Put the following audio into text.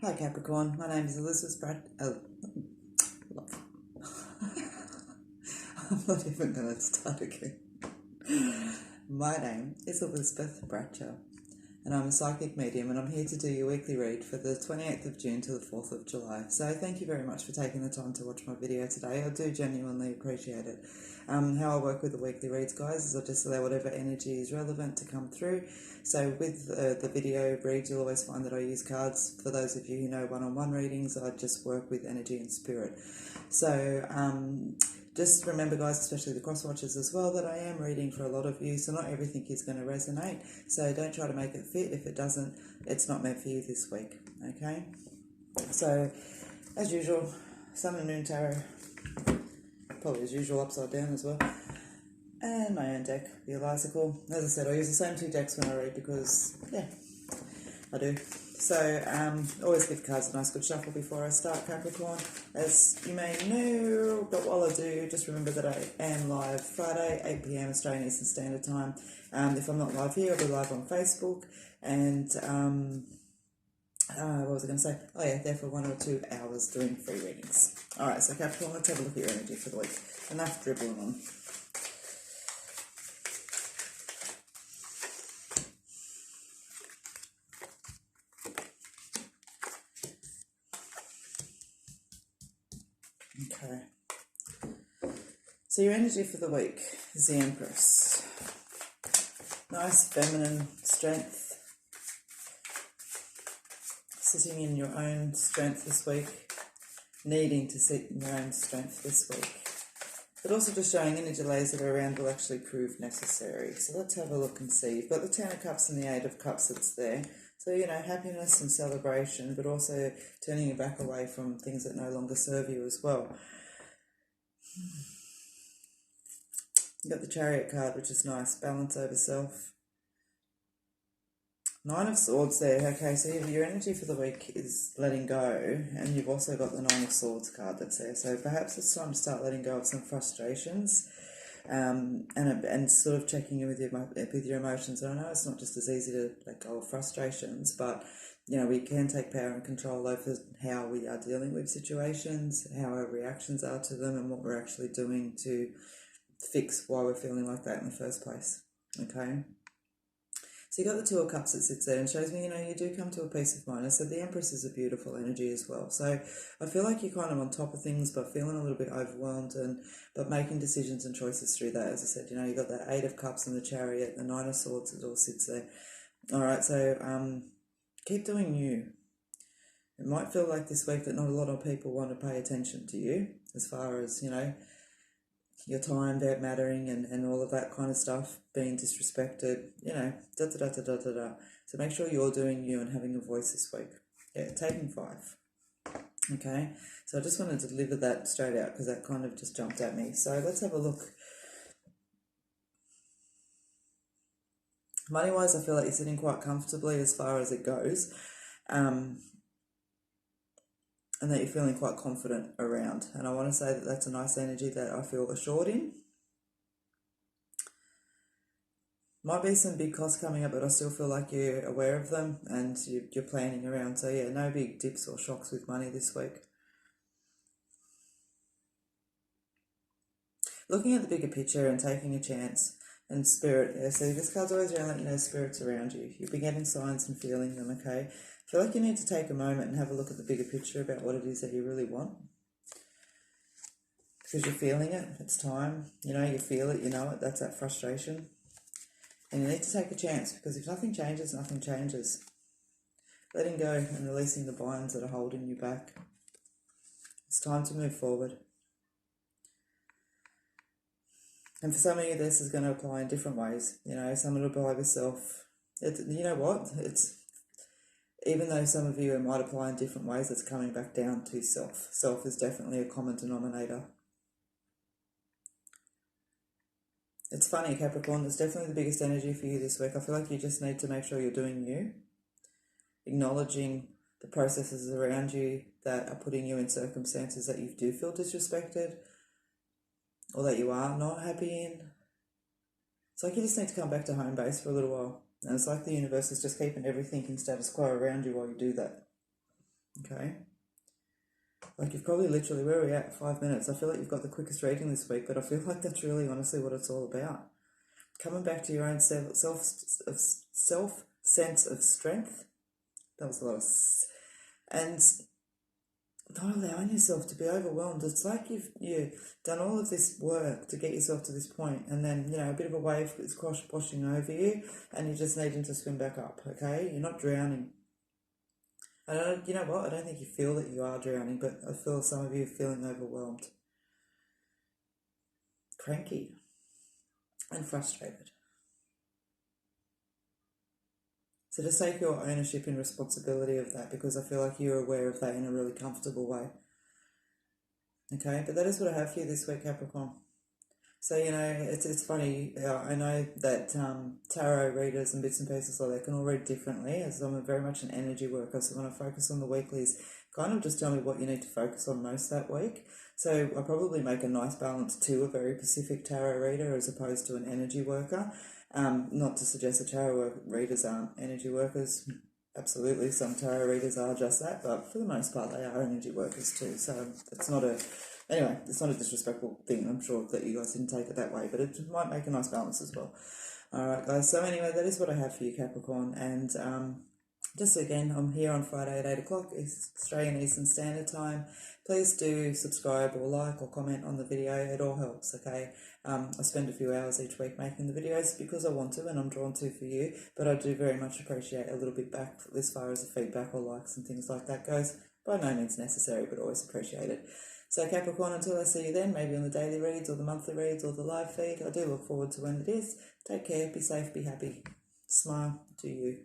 Hi Capricorn, my name is Elizabeth I'm not even going to start again. My name is Elizabeth Bratcher and I'm a psychic medium and I'm here to do your weekly read for the 28th of June to the 4th of July. So thank you very much for taking the time to watch my video today. I do genuinely appreciate it. How I work with the weekly reads, guys, is I just allow whatever energy is relevant to come through. So with the video reads, you'll always find that I use cards. For those of you who know one-on-one readings, I just work with energy and spirit. So just remember, guys, especially the cross watchers as well, that I am reading for a lot of you, so not everything is going to resonate. So don't try to make it fit. If it doesn't, it's not meant for you this week, okay? So, as usual, Sun and Moon Tarot, probably as usual upside down as well. And my own deck, the Elysical. As I said, I use the same two decks when I read because, yeah, I do. So, always give cards a nice good shuffle before I start, Capricorn, as you may know. But while I do, just remember that I am live Friday, 8 p.m. Australian Eastern Standard Time. If I'm not live here, I'll be live on Facebook. And, what was I going to say? Oh, yeah, there for 1 or 2 hours doing free readings. All right, so Capricorn, let's have a look at your energy for the week. Enough dribbling on. Okay. So your energy for the week is the Empress. Nice feminine strength. Sitting in your own strength this week. Needing to sit in your own strength this week. But also just showing any delays that are around will actually prove necessary. So let's have a look and see. You've got the Ten of Cups and the Eight of Cups that's there. So, you know, happiness and celebration, but also turning your back away from things that no longer serve you as well. You've got the Chariot card, which is nice. Balance over self. Nine of Swords there. Okay, so your energy for the week is letting go, and you've also got the Nine of Swords card that's there. So perhaps it's time to start letting go of some frustrations, and sort of checking in with your emotions. And I know it's not just as easy to let go of frustrations, but you know, we can take power and control over how we are dealing with situations, how our reactions are to them, and what we're actually doing to fix why we're feeling like that in the first place. Okay. So you got the Two of Cups that sits there and shows me, you know, you do come to a peace of mind. So the Empress is a beautiful energy as well. So I feel like you're kind of on top of things, but feeling a little bit overwhelmed, but making decisions and choices through that. As I said, you know, you got that Eight of Cups and the Chariot, the Nine of Swords, it all sits there. All right, so keep doing you. It might feel like this week that not a lot of people want to pay attention to you as far as, you know, your time mattering and all of that kind of stuff, being disrespected, you know, da. So make sure you're doing you and having a voice this week. Yeah, taking 5. Okay, so I just wanted to deliver that straight out because that kind of just jumped at me. So let's have a look. Money-wise, I feel like you're sitting quite comfortably as far as it goes. And that you're feeling quite confident around. And I want to say that that's a nice energy that I feel assured in. Might be some big costs coming up, but I still feel like you're aware of them and you're planning around. So yeah, no big dips or shocks with money this week. Looking at the bigger picture and taking a chance and spirit. Yeah, so this card's always around, you know, spirits around you. You'll be getting signs and feeling them, okay? I feel like you need to take a moment and have a look at the bigger picture about what it is that you really want. Because you're feeling it, it's time, you know, you feel it, you know it, that's that frustration. And you need to take a chance, because if nothing changes, nothing changes. Letting go and releasing the binds that are holding you back. It's time to move forward. And for some of you, this is going to apply in different ways. You know, some will apply with self. You know what? Even though some of you it might apply in different ways, it's coming back down to self. Self is definitely a common denominator. It's funny, Capricorn, it's definitely the biggest energy for you this week. I feel like you just need to make sure you're doing you, acknowledging the processes around you that are putting you in circumstances that you do feel disrespected or that you are not happy in. It's like you just need to come back to home base for a little while. And it's like the universe is just keeping everything in status quo around you while you do that. Okay? Like you've probably literally, where are we at? 5 minutes. I feel like you've got the quickest reading this week, but I feel like that's really honestly what it's all about. Coming back to your own self sense of strength. That was a lot of and not allowing yourself to be overwhelmed. It's like you've done all of this work to get yourself to this point, and then a bit of a wave is washing over you, and you're just needing to swim back up. Okay, you're not drowning. I don't. You know what? I don't think you feel that you are drowning, but I feel some of you are feeling overwhelmed, cranky, and frustrated. So just take your ownership and responsibility of that, because I feel like you're aware of that in a really comfortable way. Okay, but that is what I have for you this week, Capricorn. So, it's funny. I know that tarot readers and bits and pieces like that can all read differently, as I'm very much an energy worker. So when I focus on the weeklies, kind of just tell me what you need to focus on most that week. So I probably make a nice balance to a very specific tarot reader as opposed to an energy worker. Not to suggest that tarot readers aren't energy workers. Absolutely, some tarot readers are just that, but for the most part, they are energy workers too. So it's not a Anyway, it's not a disrespectful thing. I'm sure that you guys didn't take it that way, but it might make a nice balance as well. All right, guys. So anyway, that is what I have for you, Capricorn. And just again, I'm here on Friday at 8 o'clock, Australian Eastern Standard Time. Please do subscribe or like or comment on the video. It all helps, okay? I spend a few hours each week making the videos because I want to and I'm drawn to for you, but I do very much appreciate a little bit back as far as the feedback or likes and things like that goes. By no means necessary, but always appreciated. So Capricorn, until I see you then, maybe on the daily reads or the monthly reads or the live feed, I do look forward to when it is. Take care, be safe, be happy. Smile to you.